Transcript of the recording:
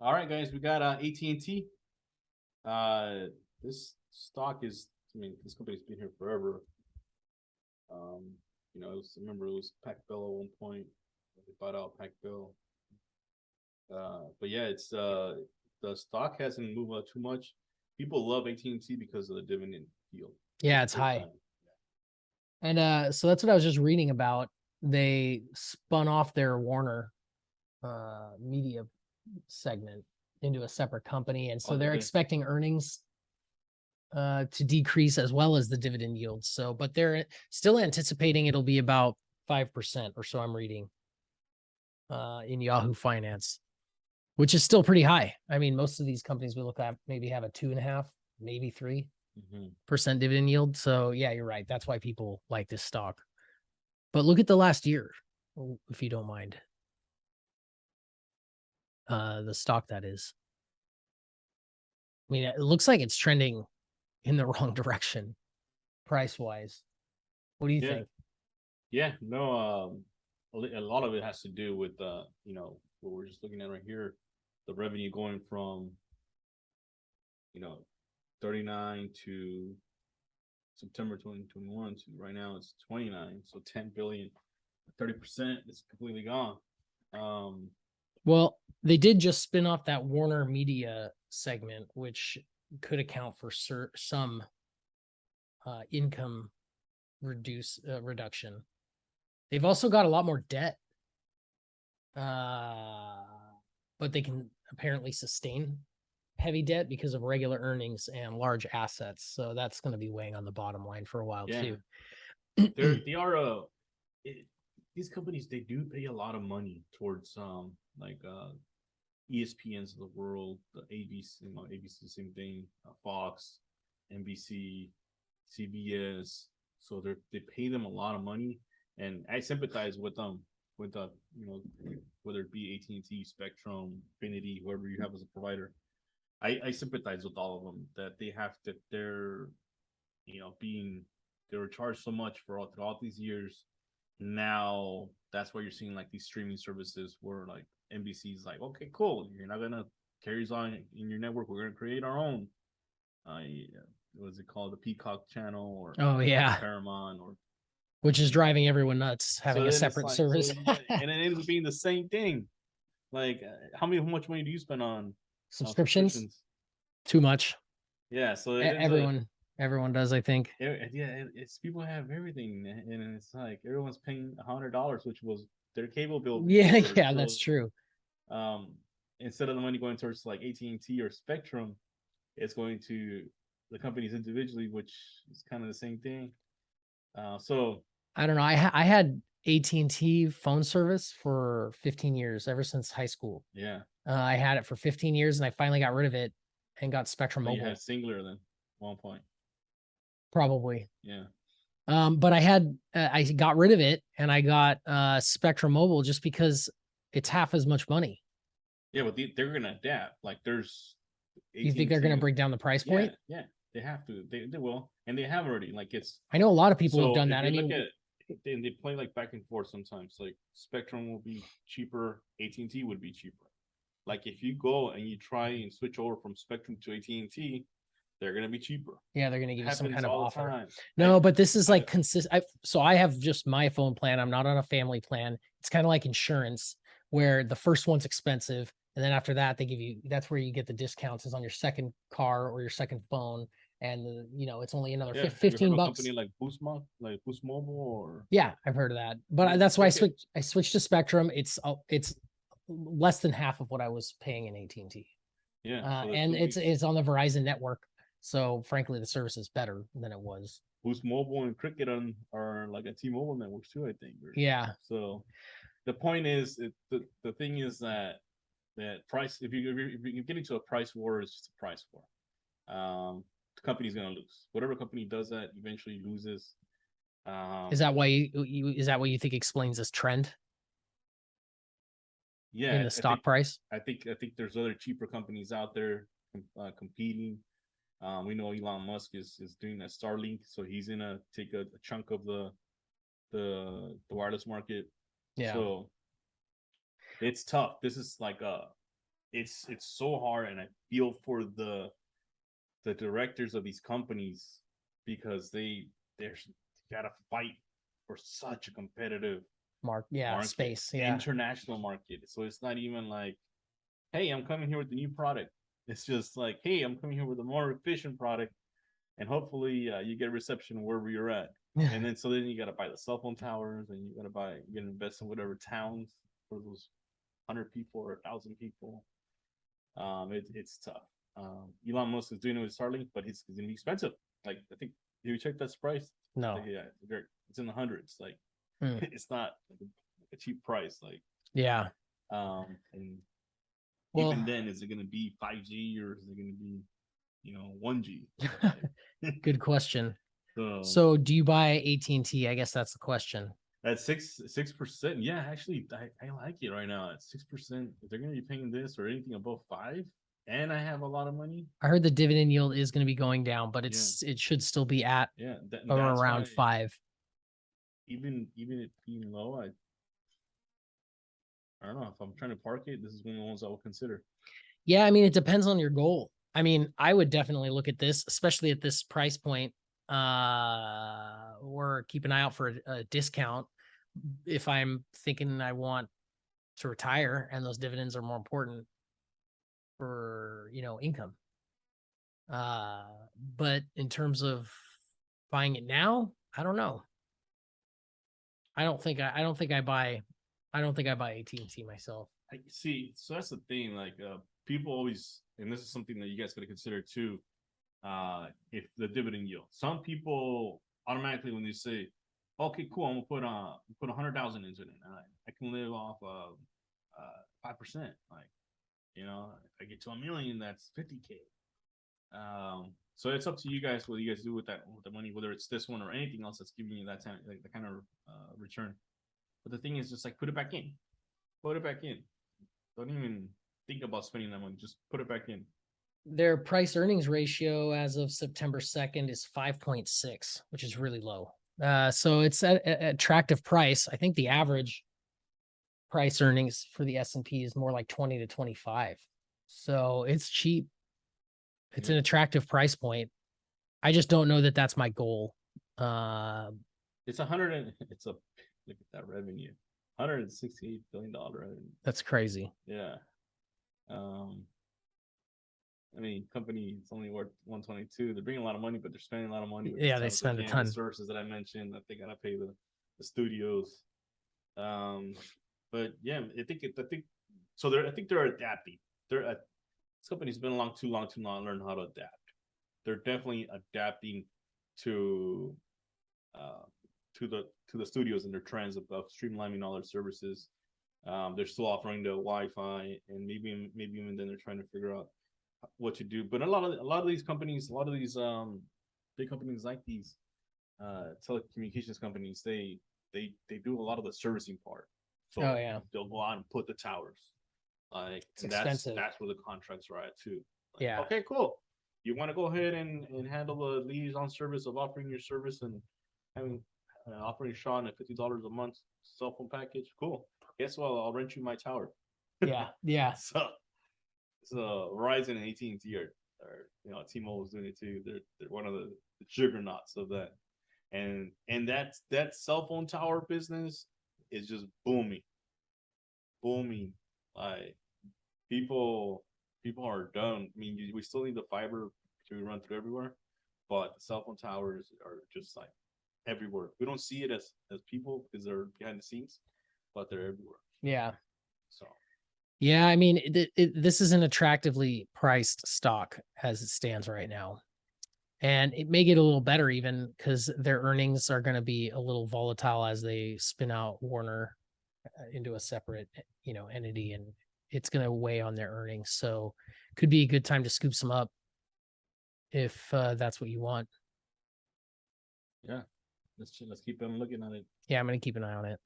All right, guys, we got AT&T. This stock is, I mean, this company's been here forever. Um, remember it was Pac Bell at one point. They bought out Pac Bell. But yeah, it's the stock hasn't moved too much. People love AT&T because of the dividend yield. Yeah, it's high. And so that's what I was just reading about. They spun off their Warner media segment into a separate company. And so they're expecting earnings to decrease as well as the dividend yield. So, but they're still anticipating it'll be about 5% or so, I'm reading in Yahoo Finance, which is still pretty high. I mean, most of these companies we look at maybe have a 2.5, maybe 3% dividend yield. So yeah, you're right. That's why people like this stock. But look at the last year, if you don't mind. The stock, that is. I mean, it looks like it's trending in the wrong direction, price wise. What do you think? Yeah, no, a lot of it has to do with what we're just looking at right here, the revenue going from 39 to September 2021 to right now it's 29, so 10 billion, 30% is completely gone. Well, they did just spin off that Warner Media segment, which could account for some income reduction. They've also got a lot more debt, but they can apparently sustain heavy debt because of regular earnings and large assets. So that's going to be weighing on the bottom line for a while too. These companies, they do pay a lot of money towards ESPNs of the world, the ABC, ABC, same thing, Fox, NBC, CBS. So they pay them a lot of money, and I sympathize with them, with whether it be AT&T, Spectrum, Infinity, whoever you have as a provider. I sympathize with all of them that they're they were charged so much throughout these years. Now that's why you're seeing like these streaming services where like NBC's like, okay, cool, you're not gonna carry us on in your network, we're gonna create our own what is it called, the Peacock channel, or Paramount, or which is driving everyone nuts, having a separate service. And it ends up being the same thing. Like how much money do you spend on subscriptions? Too much. Yeah, so everyone does, I think. It's people have everything, and it's like everyone's paying $100, which was their cable bill. Yeah, that's true. Instead of the money going towards like AT&T or Spectrum, it's going to the companies individually, which is kind of the same thing. So I don't know. I had AT&T phone service for 15 years, ever since high school. Yeah. I had it for 15 years, and I finally got rid of it and got Spectrum Mobile. You had Singular then, 1 point. Probably. Yeah. But I got rid of it and I got Spectrum Mobile just because it's half as much money. Yeah, but they're gonna adapt. Like there's AT&T, you think they're gonna bring down the price point? Yeah, they have to. They will, and they have already. Like I know a lot of people have done that. I mean, they play like back and forth sometimes. Like Spectrum will be cheaper, AT&T would be cheaper. Like if you go and you try and switch over from Spectrum to AT&T, they're gonna be cheaper. Yeah, they're gonna give you some kind of offer. Time. No, but this is like consistent. So I have just my phone plan. I'm not on a family plan. It's kind of like insurance, where the first one's expensive, and then after that, they give you. That's where you get the discounts, is on your second car or your second phone, and it's only another $15. Company like Boost Mobile, or yeah, I've heard of that. But that's why I switched to Spectrum. It's less than half of what I was paying in AT&T. Yeah, and it's on the Verizon network. So frankly, the service is better than it was. Boost Mobile and Cricket are like a T-Mobile networks too, I think. Yeah. So the point is, the thing is that price. If you get into a price war, it's just a price war. The company's gonna lose. Whatever company does that eventually loses. Is that why you think explains this trend? Yeah, in the stock price. I think there's other cheaper companies out there competing. We know Elon Musk is doing that Starlink, so he's gonna take a chunk of the wireless market. Yeah. So it's tough. This is like it's so hard, and I feel for the directors of these companies because they're gotta fight for such a competitive market, space. Yeah. international market. So it's not even like, hey, I'm coming here with the new product. It's just like, hey, I'm coming here with a more efficient product, and hopefully you get reception wherever you're at. And then so then you got to buy the cell phone towers, and you got to invest in whatever towns for those 100 people or 1,000 people. It's tough. Elon Musk is doing it with Starlink, but it's gonna be expensive. Like, I think, you check that price? No. Yeah, it's in the hundreds. Like, Hmm. it's not like a cheap price. Like, Yeah. And Well, even then, is it gonna be 5G or is it gonna be 1G? good question. So So do you buy AT&T? I guess that's the question. at 6%, yeah, actually, I like it right now at 6%. If they're gonna be paying this or anything above 5, and I have a lot of money, I heard the dividend yield is going to be going down, but yeah, it should still be at yeah, or that's around why 5. even it being low, I don't know if I'm trying to park it. This is one of the ones I will consider. Yeah, I mean, it depends on your goal. I mean, I would definitely look at this, especially at this price point, or keep an eye out for a discount if I'm thinking I want to retire and those dividends are more important for, income. But in terms of buying it now, I don't know. I don't think I buy AT&T myself. I see. So that's the thing. Like, people always, and this is something that you guys got to consider too. If the dividend yield, some people automatically when they say, "Okay, cool, I'm gonna put 100,000 into it, and I can live off of 5%." Like, if I get to 1 million, that's 50K. So it's up to you guys what you guys do with the money, whether it's this one or anything else that's giving you that kind like the kind of return. But the thing is, just like put it back in. Put it back in. Don't even think about spending that money. Just put it back in. Their price earnings ratio as of September 2nd is 5.6, which is really low. So it's at an attractive price. I think the average price earnings for the S&P is more like 20 to 25. So it's cheap. It's an attractive price point. I just don't know that that's my goal. It's 100 and it's a look at that revenue. $168 billion revenue. That's crazy. Yeah. I mean, company it's only worth 122. They're bringing a lot of money, but they're spending a lot of money. Yeah, they spend a ton. The services that I mentioned that they gotta pay the studios. But yeah, I think so. I think they're adapting. This company's been along too long to not learn how to adapt. They're definitely adapting to the studios and their trends of streamlining all their services. They're still offering the Wi-Fi, and maybe even then they're trying to figure out what to do. But a lot of these companies, a lot of these big companies like these telecommunications companies, they do a lot of the servicing part. So they'll go out and put the towers. Like, it's expensive. That's where the contracts are at too. Like, yeah. Okay, cool. You want to go ahead and handle the liaison service of offering your service and having offering Sean at $50 a month cell phone package? Cool. Guess what? I'll rent you my tower. Yeah. Yeah. So Verizon and AT&T are T-Mobile is doing it too. They're one of the juggernauts of that, and that cell phone tower business is just booming. Like, people are done. I mean, we still need the fiber to run through everywhere, but the cell phone towers are just like everywhere. We don't see it as people because they're behind the scenes, but they're everywhere. Yeah. So. Yeah, I mean, this is an attractively priced stock as it stands right now. And it may get a little better even because their earnings are going to be a little volatile as they spin out Warner into a separate, entity, and it's going to weigh on their earnings. So could be a good time to scoop some up if that's what you want. Yeah, let's keep on looking at it. Yeah, I'm going to keep an eye on it.